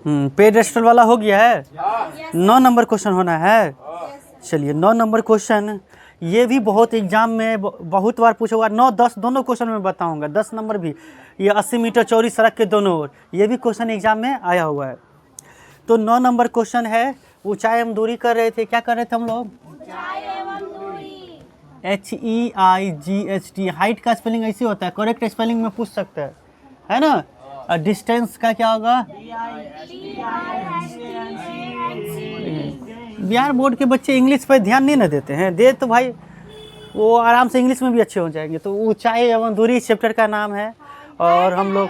Pedestal वाला हो गया है। 9 नंबर क्वेश्चन होना है। चलिए 9 नंबर क्वेश्चन, ये भी बहुत एग्जाम में बहुत बार पूछा हुआ। 9, 10 दोनों क्वेश्चन में बताऊंगा। 10 नंबर भी, ये 80 मीटर चौड़ी सड़क के दोनों ओर, ये भी क्वेश्चन एग्जाम में आया हुआ है। तो 9 नंबर क्वेश्चन है, ऊंचाई एवं दूरी कर रहे थे। क्या कर रहे थे हम लोग? HEIGHT। हाइट का स्पेलिंग ऐसे होता है, करेक्ट स्पेलिंग में पूछ सकते हैं, है ना। और डिस्टेंस का क्या होगा? बिहार बोर्ड के बच्चे इंग्लिश पर ध्यान नहीं ना देते हैं। दे तो भाई वो आराम से इंग्लिश में भी अच्छे हो जाएंगे। तो ऊंचाई एवं दूरी इस चैप्टर का नाम है। और हम लोग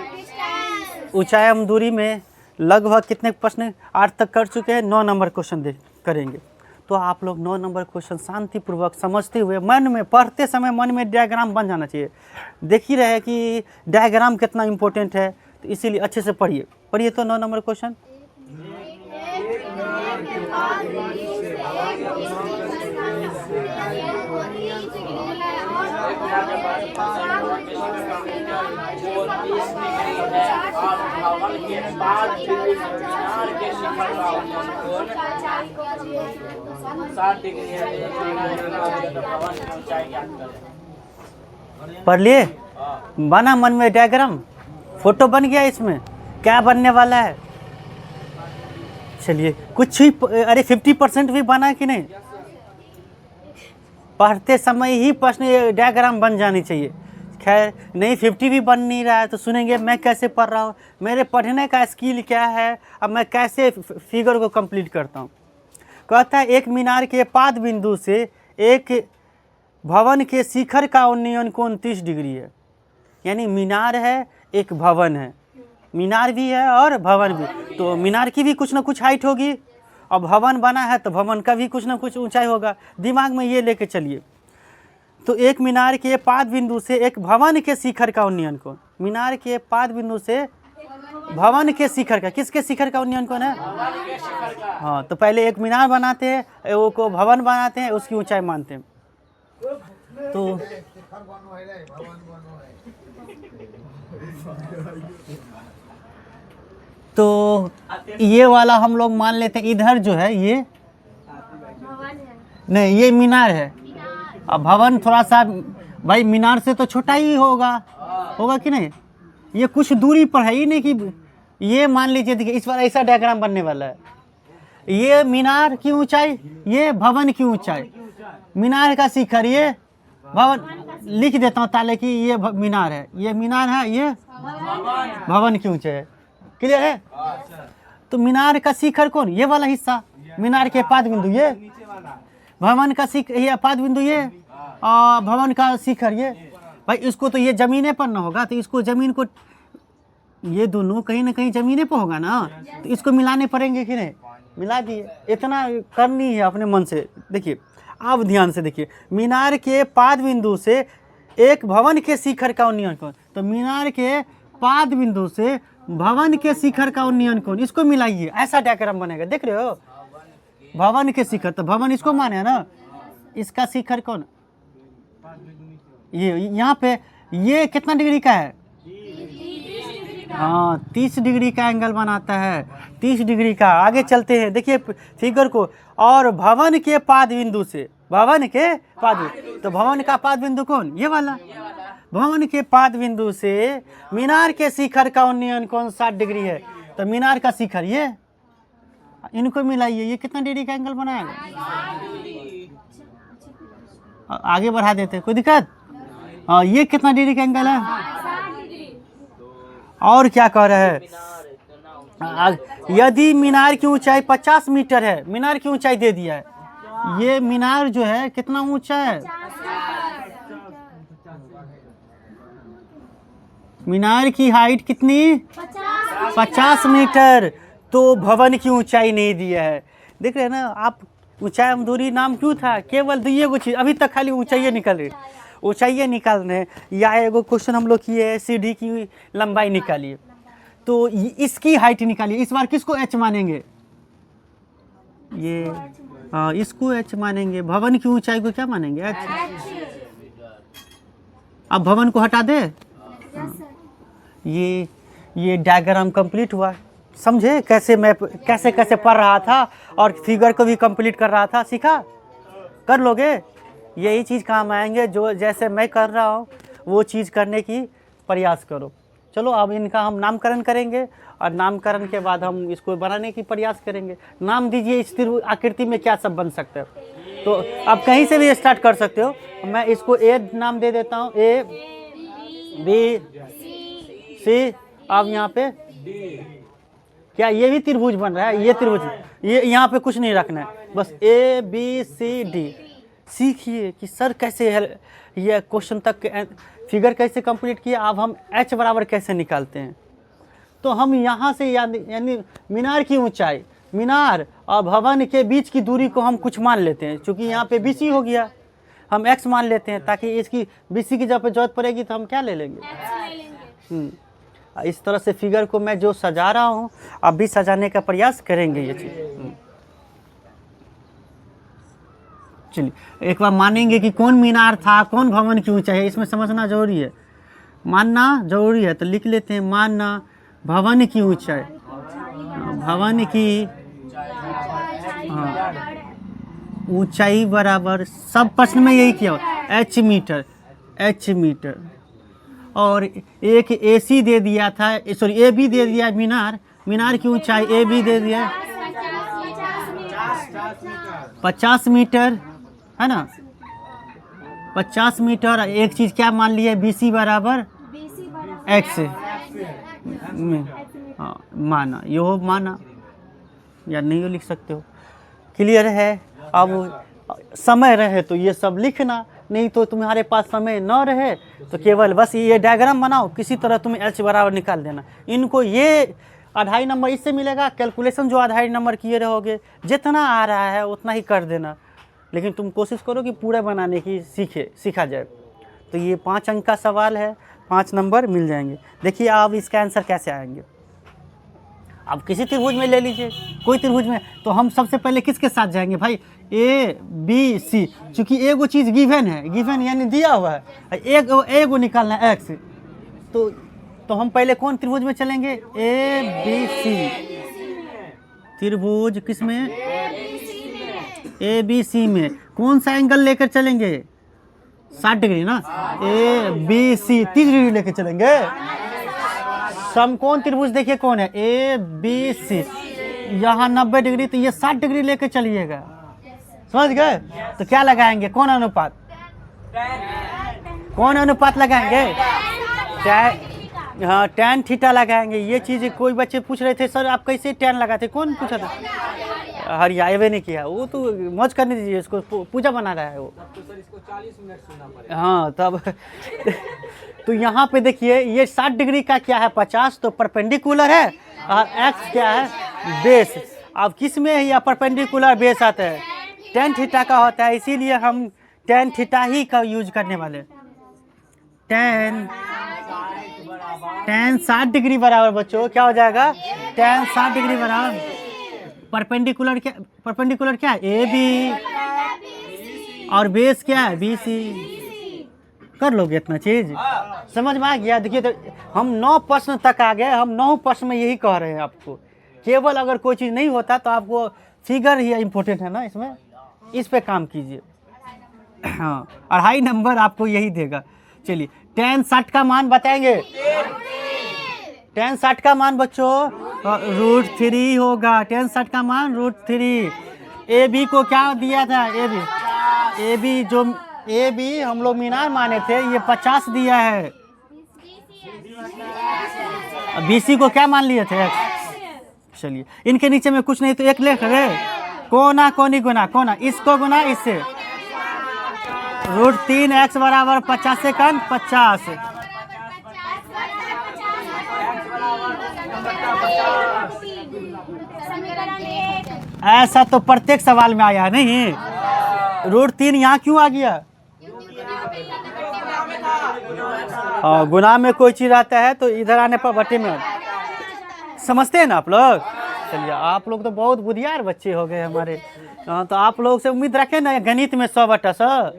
ऊंचाई एवं दूरी में लगभग कितने प्रश्न आज तक कर चुके हैं? 9 नंबर क्वेश्चन करेंगे। तो आप लोग 9 नंबर क्वेश्चन शांतिपूर्वक समझते हुए मन में, पढ़ते समय मन में डायग्राम बन जाना चाहिए। देख ही रहे कि डायग्राम कितना इम्पोर्टेंट है, तो इसीलिए अच्छे से पढ़िए। पढ़िए तो 9 नंबर क्वेश्चन। पढ़ लिए? बना मन में डायग्राम? फोटो बन गया? इसमें क्या बनने वाला है? चलिए कुछ ही, अरे 50% भी बना कि नहीं? पढ़ते समय ही प्रश्न डायग्राम बन जानी चाहिए। खैर नहीं, 50 भी बन नहीं रहा है तो सुनेंगे मैं कैसे पढ़ रहा हूँ, मेरे पढ़ने का स्किल क्या है, अब मैं कैसे फिगर को कंप्लीट करता हूँ। कहता है एक मीनार के पाद बिंदु से एक भवन के शिखर का उन्नयन कोण 30 डिग्री है। यानी मीनार है, एक भवन है, मीनार भी है और भवन भी। तो मीनार की भी कुछ ना कुछ हाइट होगी, और भवन बना है तो भवन का भी कुछ ना कुछ ऊंचाई होगा। दिमाग में ये लेके चलिए। तो एक मीनार के पाद बिंदु से एक भवन के शिखर का उन्नयन कोण, मीनार के पाद बिंदु से भवन के शिखर का, किसके शिखर का उन्नयन कोण है? हाँ, तो पहले एक मीनार बनाते हैं, वो को भवन बनाते हैं, उसकी ऊंचाई मानते हैं। तो ये वाला हम लोग मान लेते हैं। इधर जो है ये नहीं, ये मीनार है। अब भवन थोड़ा सा भाई मीनार से तो छोटा ही होगा कि नहीं? ये कुछ दूरी पर है ही नहीं कि ये मान लीजिए। देखिए इस बार ऐसा डायग्राम बनने वाला है। ये मीनार की ऊंचाई, ये भवन की ऊंचाई, मीनार का शिखर, ये भवन। लिख देता हूँ ताले की ये मीनार है, ये मीनार है, ये भवन की ऊंचाई है। क्लियर है? तो मीनार का शिखर कौन? ये वाला हिस्सा, मीनार के पाद बिंदु ये, भवन का शिखर ये पाद बिंदु ये, और भवन का शिखर ये। भाई इसको तो ये जमीने पर ना होगा, तो इसको जमीन को, ये दोनों कहीं ना कहीं जमीने पर होगा ना, तो इसको मिलाने पड़ेंगे कि नहीं? मिला दिए। इतना करनी है अपने मन से। देखिए अब ध्यान से देखिए, मीनार के पाद बिंदु से एक भवन के शिखर का उन्नयन कोण। तो मीनार के पाद बिंदु से भवन के शिखर का उन्नयन कोण, इसको मिलाइए, ऐसा डायग्राम बनेगा। देख रहे हो? भवन के शिखर, तो भवन इसको माने ना, इसका शिखर कौन? ये यहाँ पे ये कितना डिग्री का है? हाँ, 30 डिग्री का एंगल बनाता है, 30 डिग्री का। आगे चलते हैं, देखिए फिगर को। और भवन के पाद बिंदु से, भवन के पाद बिंदु, तो भवन का पाद बिंदु कौन? ये वाला। भवन के पाद बिंदु से मीनार के शिखर का उन्नयन कोण 60 डिग्री है। तो मीनार का शिखर ये, इनको मिलाइए, ये कितना डिग्री का एंगल बनाएगा? आगे बढ़ा देते हैं, कोई दिक्कत? हाँ, ये कितना डिग्री का एंगल है? और क्या कह रहे हैं? यदि मीनार की ऊंचाई 50 मीटर है, मीनार की ऊंचाई दे दिया है। ये मीनार जो है कितना ऊंचा है? मीनार की हाइट कितनी? 50 मीटर। तो भवन की ऊंचाई नहीं दिया है। देख रहे हैं ना आप? ऊंचाई एवं दूरी नाम क्यों था? केवल ये वो चीज, अभी तक खाली ऊंचाई निकल रही, ऊंचाई निकाल रहे हैं। या एगो क्वेश्चन हम लोग किए, सीढ़ी की लंबाई निकालिए, तो इसकी हाइट निकालिए। इस बार किसको एच मानेंगे? ये, हाँ, इसको एच मानेंगे। भवन की ऊंचाई को क्या मानेंगे? एच। अब भवन को हटा दे। ये डायग्राम कंप्लीट हुआ। समझे कैसे मैं कैसे कैसे पढ़ रहा था और फिगर को भी कंप्लीट कर रहा था, सीखा? कर लोगे? यही चीज़ काम आएंगे, जो जैसे मैं कर रहा हूँ वो चीज़ करने की प्रयास करो। चलो अब इनका हम नामकरण करेंगे और नामकरण के बाद हम इसको बनाने की प्रयास करेंगे। नाम दीजिए, इस त्रिभुज आकृति में क्या सब बन सकता है। तो आप कहीं से भी स्टार्ट कर सकते हो। मैं इसको ए नाम दे देता हूँ, ए बी सी। अब यहाँ पे क्या ये भी त्रिभुज बन रहा है? ये त्रिभुज, ये यहाँ पे कुछ नहीं रखना है, बस ए बी सी डी। सीखिए कि सर कैसे है ये क्वेश्चन तक फिगर कैसे कंप्लीट किया। अब हम h बराबर कैसे निकालते हैं। तो हम यहाँ से यानी मीनार की ऊंचाई, मीनार और भवन के बीच की दूरी को हम कुछ मान लेते हैं। चूँकि यहाँ पे BC हो गया, हम x मान लेते हैं, ताकि इसकी BC की जब जरूरत पड़ेगी तो हम क्या ले लेंगे। इस तरह से फिगर को मैं जो सजा रहा हूँ, आप भी सजाने का प्रयास करेंगे ये चीज़। चलिए एक बार मानेंगे कि कौन मीनार था, कौन भवन की ऊंचाई है, इसमें समझना जरूरी है, मानना जरूरी है। तो लिख लेते हैं, मानना भवन की ऊंचाई, भवन की ऊंचाई बराबर, सब प्रश्न में यही किया h मीटर, h मीटर। और एक AC दे दिया था, सॉरी AB दे दिया मीनार, मीनार की ऊंचाई AB दे दिया 50 मीटर, है ना, 50 मीटर। एक चीज़ क्या मान लिया, BC बराबर x। हाँ माना, ये हो माना या नहीं हो लिख सकते हो। क्लियर है? अब समय रहे तो ये सब लिखना, नहीं तो तुम्हारे पास समय न रहे तो केवल बस ये डायग्राम बनाओ, किसी तरह तुम्हें h बराबर निकाल देना। इनको ये 2.5 नंबर इससे मिलेगा, कैलकुलेशन जो 2.5 नंबर किए रहोगे, जितना आ रहा है उतना ही कर देना, लेकिन तुम कोशिश करो कि पूरा बनाने की सीखा जाए। तो ये 5 अंक का सवाल है, 5 नंबर मिल जाएंगे। देखिए अब इसका आंसर कैसे आएंगे। अब किसी त्रिभुज में ले लीजिए, कोई त्रिभुज में, तो हम सबसे पहले किसके साथ जाएंगे भाई, ए बी सी। चूँकि एगो चीज़ गिवन है, गिवन यानी दिया हुआ है, एगो निकालना है एक्स, तो हम पहले कौन त्रिभुज में चलेंगे, ए बी सी त्रिभुज। किस में, ए बी सी में कौन सा एंगल लेकर चलेंगे, 60 डिग्री ना, ए बी सी 30 डिग्री लेकर चलेंगे। समकोण त्रिभुज देखिए कौन है, ए बी सी, यहाँ 90 डिग्री, तो ये 60 डिग्री लेकर चलिएगा, समझ गए। तो क्या लगाएंगे, कौन अनुपात, कौन अनुपात लगाएंगे, हाँ tan थीटा लगाएंगे। ये चीज़ कोई बच्चे पूछ रहे थे सर आप कैसे tan लगाते, कौन पूछा था, हरिया एवे नहीं किया, वो तो मौज करने दीजिए, इसको पूजा बना रहा है वो। तो सर इसको 40 मिनट सुनना पड़ेगा। हाँ तब तो यहाँ पे देखिए ये 60 डिग्री का क्या है 50, तो परपेंडिकुलर है, और x क्या है बेस। अब किस में यह परपेंडिकुलर बेस आता है, tan थीटा का होता है, इसीलिए हम tan थीटा ही का यूज करने वाले। tan 60 डिग्री बराबर बच्चों क्या हो जाएगा, tan 60 डिग्री बराबर परपेंडिकुलर क्या है, ए बी, और बेस क्या है बी सी। कर लोगे इतना चीज, समझ में आ गया। देखिए तो हम 9 प्रश्न तक आ गए, हम 9 प्रश्न में यही कह रहे हैं आपको। केवल अगर कोई चीज़ नहीं होता तो आपको फिगर ही इम्पोर्टेंट है ना, इसमें इस पे काम कीजिए। हाँ 2.5 नंबर आपको यही देगा। चलिए tan 60 का मान बताएंगे, tan 60 का मान बच्चों √3 होगा, tan 60 का मान √3। ए बी को क्या दिया था, ए बी जो ए बी हम लोग मीनार माने थे, ये 50 दिया है। BC को क्या मान लिए थे, चलिए इनके नीचे में कुछ नहीं तो एक लेख रहे, कोना कोनी गुना, कोना इसको गुना इससे, √3 x बराबर 50 से कम 50। ऐसा तो प्रत्येक सवाल में आया नहीं, √3 यहाँ क्यों आ गया, गुना में कोई चीज आता है तो इधर आने पर बटे में, समझते हैं ना आप लोग। चलिए आप लोग तो बहुत बुद्धियार बच्चे हो गए हमारे। तो आप लोग से उम्मीद रखें ना गणित में 100/100।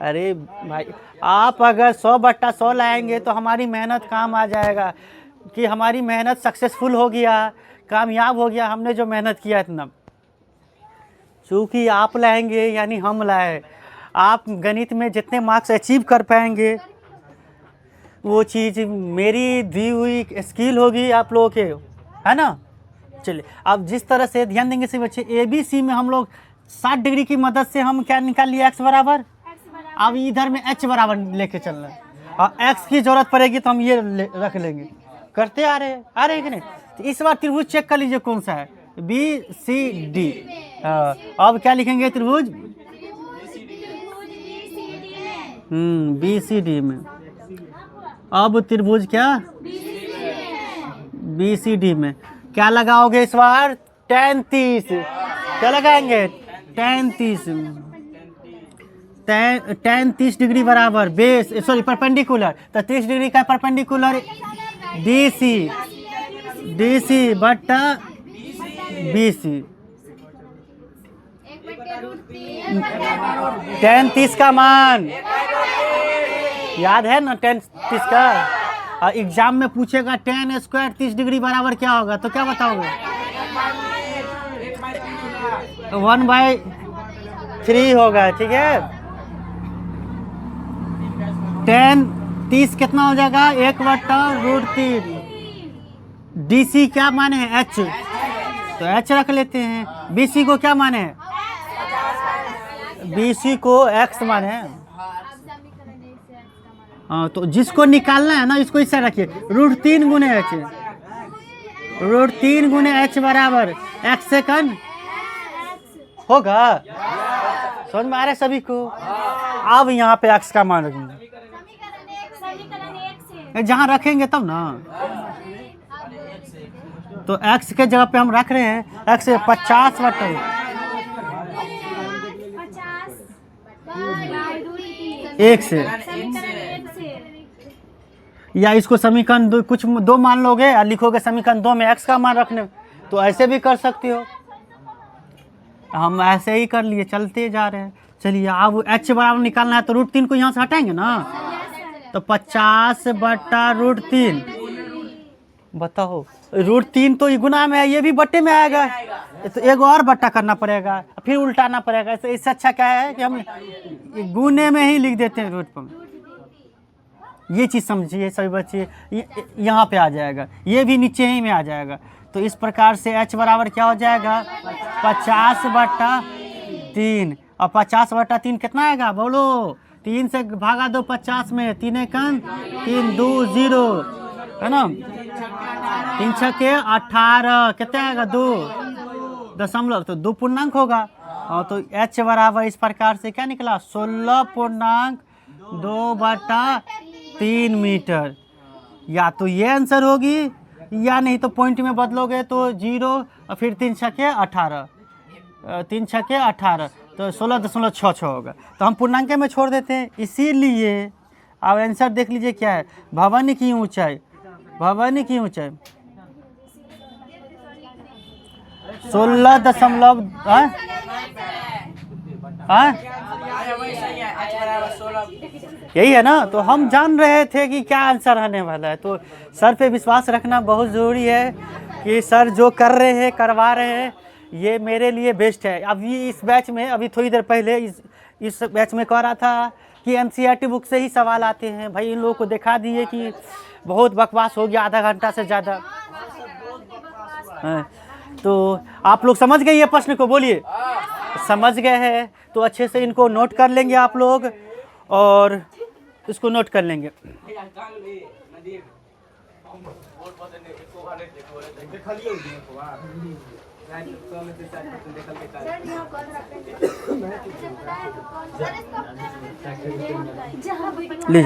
अरे भाई आप अगर 100/100 लाएंगे तो हमारी मेहनत काम आ जाएगा। कि हमारी मेहनत सक्सेसफुल हो गया, कामयाब हो गया, हमने जो मेहनत किया इतना। चूँकि आप लाएंगे यानी हम लाए, आप गणित में जितने मार्क्स अचीव कर पाएंगे वो चीज़ मेरी दी हुई स्किल होगी आप लोगों के, है ना। चलिए अब जिस तरह से ध्यान देंगे से बच्चे, ABC में हम लोग 60 डिग्री की मदद से हम क्या निकाल लिए, x बराबर। अब इधर में h बराबर लेके चलना है, और x की जरूरत पड़ेगी तो हम ये रख लेंगे। करते आ रहे हैं कि नहीं। तो इस बार त्रिभुज चेक कर लीजिए कौन सा है, BCD। अब क्या लिखेंगे त्रिभुज, BCD में। अब त्रिभुज क्या, BCD में क्या लगाओगे इस बार, tan 30। क्या लगाएंगे, tan 30। tan 30 डिग्री बराबर बेस, सॉरी परपेंडिकुलर, तो 30 डिग्री का परपेंडिकुलर DC बट्टा BC। tan 30 का मान याद है ना, tan 30 का। एग्जाम में पूछेगा tan स्क्वायर 30 डिग्री बराबर क्या होगा, तो क्या बताओगे, 1/3 होगा। ठीक है, tan 30 कितना हो जाएगा, 1/√3। DC क्या माने है, H, तो H रख लेते हैं। BC को क्या माने है, BC को X माने है। हाँ, तो जिसको निकालना है ना इसको इससे रखिए, √3 गुने H, √3 गुने H बराबर X सेकंड होगा। समझ में आ रहा है सभी को। अब यहाँ पे X का मान रखेंगे, जहाँ रखेंगे तब ना। तो X के जगह पे हम रख रहे हैं X 50 बटा 1 से, या इसको समीकरण कुछ दो मान लोगे और लिखोगे समीकरण 2 में x का मान रखने, तो ऐसे भी कर सकते हो। हम ऐसे ही कर लिए, चलते जा रहे हैं। चलिए अब h बराबर निकालना है, तो √3 को यहाँ से हटाएंगे ना, तो 50 बटा √3। बताओ, √3 तो गुना में है, ये भी बट्टे में आएगा, तो एक और बट्टा करना पड़ेगा, फिर उल्टाना पड़ेगा। इससे अच्छा क्या है कि हम गुने में ही लिख देते हैं रूट पर। ये चीज़ समझिए सभी बच्चे, यहाँ पे आ जाएगा, ये भी नीचे ही में आ जाएगा। तो इस प्रकार से h बराबर क्या हो जाएगा, 50 बटा 3। और 50 बटा 3 कितना आएगा, बोलो। 3 से भागा दो 50 में, 3 एकम 3 2 0, है ना। 3 छके 18, कितना आएगा 2 दशमलव, तो 2 पूर्णांक होगा। और तो h बराबर इस प्रकार से क्या निकला, 16.2 बटा 3 मीटर। या तो ये आंसर होगी, या नहीं तो पॉइंट में बदलोगे तो 0 और फिर 3 छके 18, 3 छके 18, तो 16.66 होगा। तो हम पूर्णांक में छोड़ देते हैं। इसीलिए अब आंसर देख लीजिए क्या है, भवन की ऊंचाई, भवन की ऊंचाई 16 यही है ना। तो हम जान रहे थे कि क्या आंसर आने वाला है, तो सर पे विश्वास रखना बहुत ज़रूरी है कि सर जो कर रहे हैं, करवा रहे हैं, ये मेरे लिए बेस्ट है। अभी इस बैच में, अभी थोड़ी देर पहले इस बैच में कह रहा था कि NCERT बुक से ही सवाल आते हैं। भाई इन लोगों को दिखा दिए कि बहुत बकवास हो गया, आधा घंटा से ज़्यादा। तो आप लोग समझ गए ये प्रश्न को, बोलिए समझ गए हैं तो अच्छे से इनको नोट कर लेंगे आप लोग, और इसको नोट कर लेंगे। लीजिए।